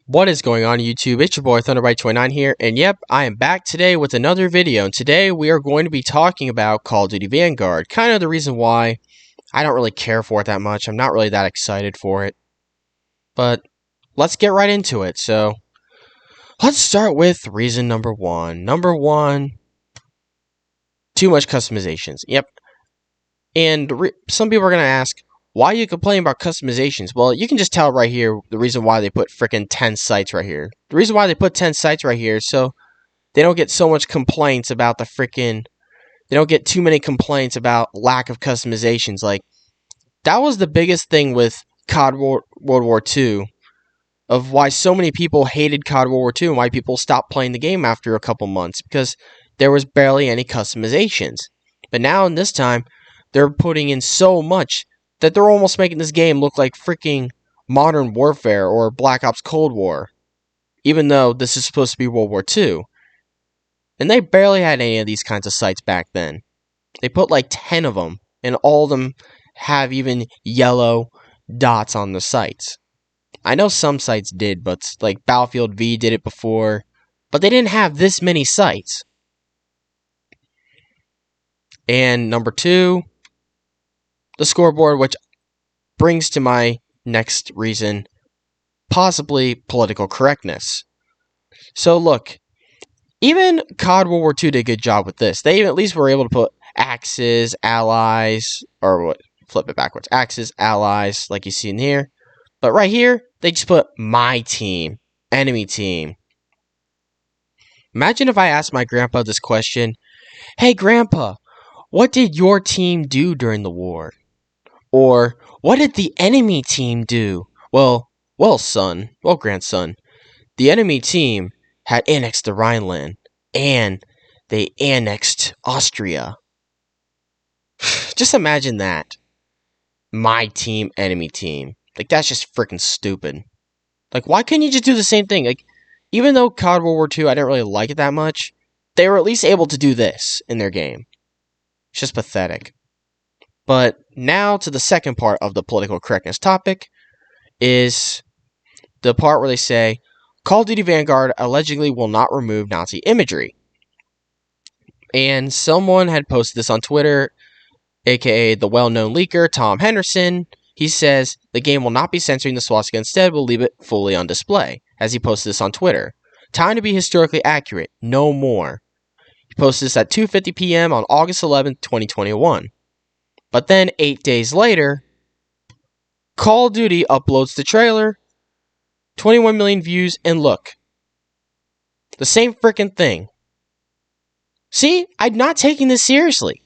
What is going on YouTube? It's your boy Thunderbyte29 here, and yep, I am back today with another video, and today we are going to be talking about Call of Duty Vanguard. Kind of the reason why I don't really care for it that much. I'm not really that excited for it. But let's get right into it. So, let's start with reason number one. Number one, too much customizations. Yep. And some people are going to ask, why are you complaining about customizations? Well, you can just tell right here the reason why they put frickin' 10 sites right here. The reason why they put 10 sites right here is so they don't get so much complaints about the frickin'... They don't get too many complaints about lack of customizations. Like, that was the biggest thing with COD World War II, of why so many people hated COD World War II and why people stopped playing the game after a couple months, because there was barely any customizations. But now, in this time, they're putting in so much that they're almost making this game look like freaking Modern Warfare or Black Ops Cold War, even though this is supposed to be World War II. And they barely had any of these kinds of sites back then. They put like 10 of them, and all of them have even yellow dots on the sites. I know some sites did, but like Battlefield V did it before, but they didn't have this many sites. And number two, the scoreboard, which brings to my next reason, possibly political correctness. So look, even COD World War II did a good job with this. They at least were able to put Axis, Allies, or what? Flip it backwards. Axis, Allies, like you see in here. But right here, they just put my team, enemy team. Imagine if I asked my grandpa this question, "Hey grandpa, what did your team do during the war?" Or, what did the enemy team do? Well, grandson, the enemy team had annexed the Rhineland, and they annexed Austria. Just imagine that. My team, enemy team. Like, that's just freaking stupid. Like, why couldn't you just do the same thing? Like, even though COD World War II, I didn't really like it that much, they were at least able to do this in their game. It's just pathetic. But now to the second part of the political correctness topic is the part where they say, Call of Duty Vanguard allegedly will not remove Nazi imagery. And someone had posted this on Twitter, aka the well-known leaker, Tom Henderson. He says, the game will not be censoring the swastika, instead will leave it fully on display, as he posted this on Twitter. Time to be historically accurate, no more. He posted this at 2:50 p.m. on August 11th, 2021. But then, 8 days later, Call of Duty uploads the trailer, 21 million views, and look. The same frickin' thing. See, I'm not taking this seriously.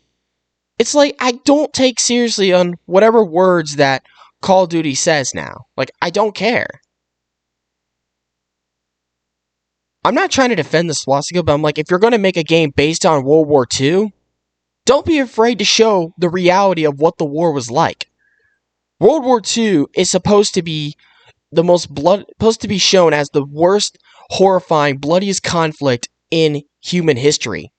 It's like, I don't take seriously on whatever words that Call of Duty says now. Like, I don't care. I'm not trying to defend the swastika, but I'm like, if you're going to make a game based on World War II, don't be afraid to show the reality of what the war was like. World War II is supposed to be supposed to be shown as the worst, horrifying, bloodiest conflict in human history.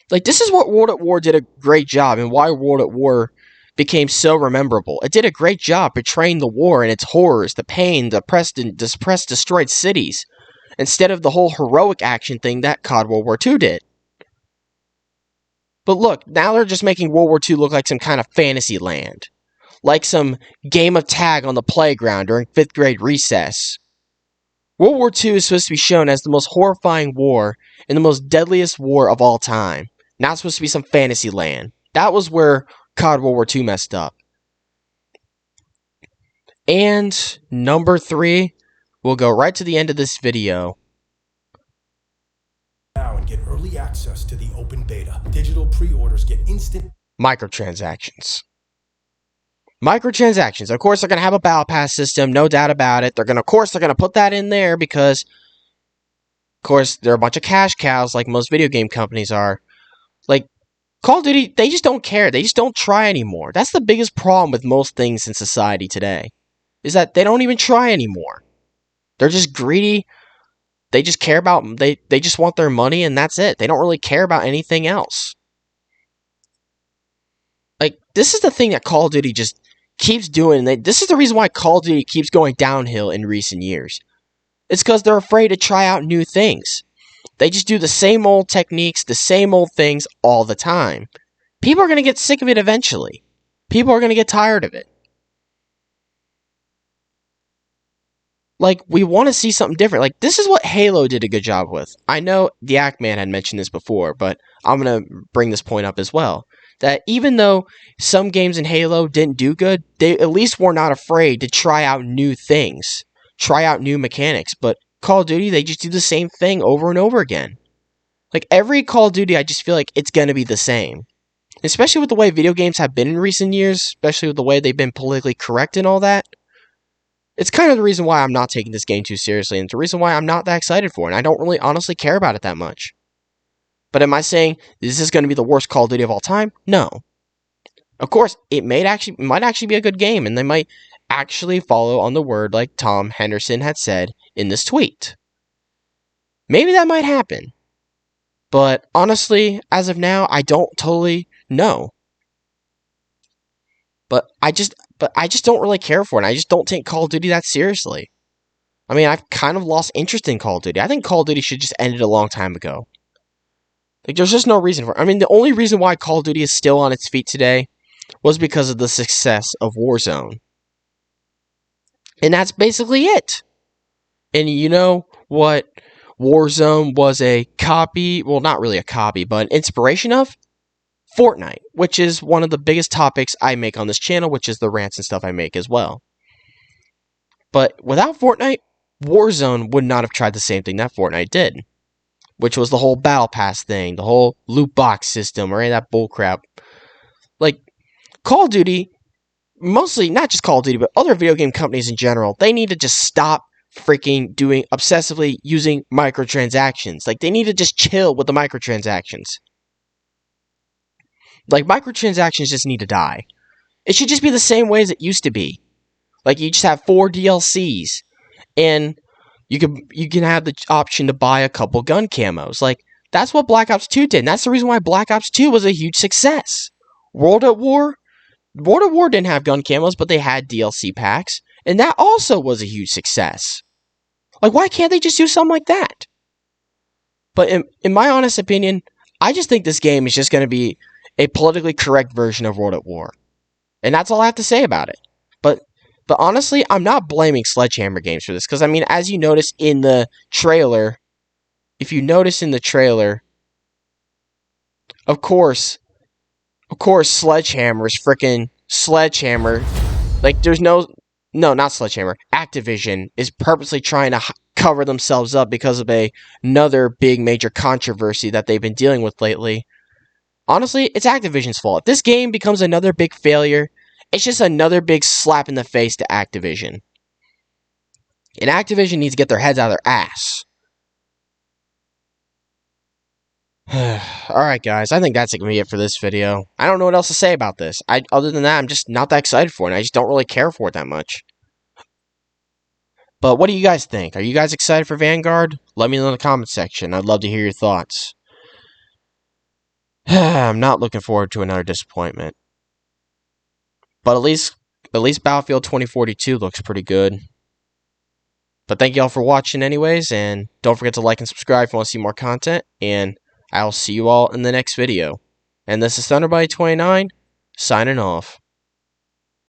Like, this is what World at War did a great job, and why World at War became so memorable. It did a great job portraying the war and its horrors, the pain, the oppressed, destroyed cities, instead of the whole heroic action thing that COD World War II did. But look, now they're just making World War II look like some kind of fantasy land. Like some game of tag on the playground during 5th grade recess. World War II is supposed to be shown as the most horrifying war and the most deadliest war of all time. Not supposed to be some fantasy land. That was where COD World War II messed up. And number 3, we'll go right to the end of this video. Now and get early access to the open beta. Digital pre-orders get instant Microtransactions. Microtransactions. Of course, they're going to have a battle pass system, no doubt about it. Of course, they're going to put that in there because, of course, they're a bunch of cash cows like most video game companies are. Like, Call of Duty, they just don't care. They just don't try anymore. That's the biggest problem with most things in society today, is that they don't even try anymore. They're just greedy. They just care about, they just want their money, and that's it. They don't really care about anything else. Like, this is the thing that Call of Duty just keeps doing. This is the reason why Call of Duty keeps going downhill in recent years. It's because they're afraid to try out new things. They just do the same old techniques, the same old things all the time. People are going to get sick of it eventually. People are going to get tired of it. Like, we want to see something different. Like, this is what Halo did a good job with. I know the Ackman had mentioned this before, but I'm going to bring this point up as well. That even though some games in Halo didn't do good, they at least were not afraid to try out new things, try out new mechanics. But Call of Duty, they just do the same thing over and over again. Like, every Call of Duty, I just feel like it's going to be the same. Especially with the way video games have been in recent years, especially with the way they've been politically correct and all that. It's kind of the reason why I'm not taking this game too seriously, and it's the reason why I'm not that excited for it, and I don't really honestly care about it that much. But am I saying this is going to be the worst Call of Duty of all time? No. Of course, it might actually be a good game, and they might actually follow on the word like Tom Henderson had said in this tweet. Maybe that might happen. But honestly, as of now, I don't totally know. But I just don't really care for it. I just don't take Call of Duty that seriously. I mean, I've kind of lost interest in Call of Duty. I think Call of Duty should just ended a long time ago. Like, there's just no reason for it. I mean, the only reason why Call of Duty is still on its feet today was because of the success of Warzone. And that's basically it. And you know what Warzone was a copy, well, not really a copy, but an inspiration of? Fortnite, which is one of the biggest topics I make on this channel, which is the rants and stuff I make as well. But without Fortnite, Warzone would not have tried the same thing that Fortnite did, which was the whole battle pass thing, the whole loot box system, or any of that bullcrap. Like, Call of Duty, mostly, not just Call of Duty, but other video game companies in general, they need to just stop freaking obsessively using microtransactions. Like, they need to just chill with the microtransactions. Like, microtransactions just need to die. It should just be the same way as it used to be. Like, you just have 4 DLCs, and you can have the option to buy a couple gun camos. Like, that's what Black Ops 2 did, and that's the reason why Black Ops 2 was a huge success. World at War didn't have gun camos, but they had DLC packs, and that also was a huge success. Like, why can't they just do something like that? But in my honest opinion, I just think this game is just going to be a politically correct version of World at War. And that's all I have to say about it. But honestly, I'm not blaming Sledgehammer Games for this. Because, I mean, as you notice in the trailer, of course, Sledgehammer is freaking Sledgehammer. Like, there's no, not Sledgehammer. Activision is purposely trying to cover themselves up because of another big major controversy that they've been dealing with lately. Honestly, it's Activision's fault. If this game becomes another big failure, it's just another big slap in the face to Activision. And Activision needs to get their heads out of their ass. Alright guys, I think that's going to be it for this video. I don't know what else to say about this. Other than that, I'm just not that excited for it, and I just don't really care for it that much. But what do you guys think? Are you guys excited for Vanguard? Let me know in the comment section. I'd love to hear your thoughts. I'm not looking forward to another disappointment. But at least Battlefield 2042 looks pretty good. But thank you all for watching anyways, and don't forget to like and subscribe if you want to see more content, and I'll see you all in the next video. And this is Thunderbite29, signing off.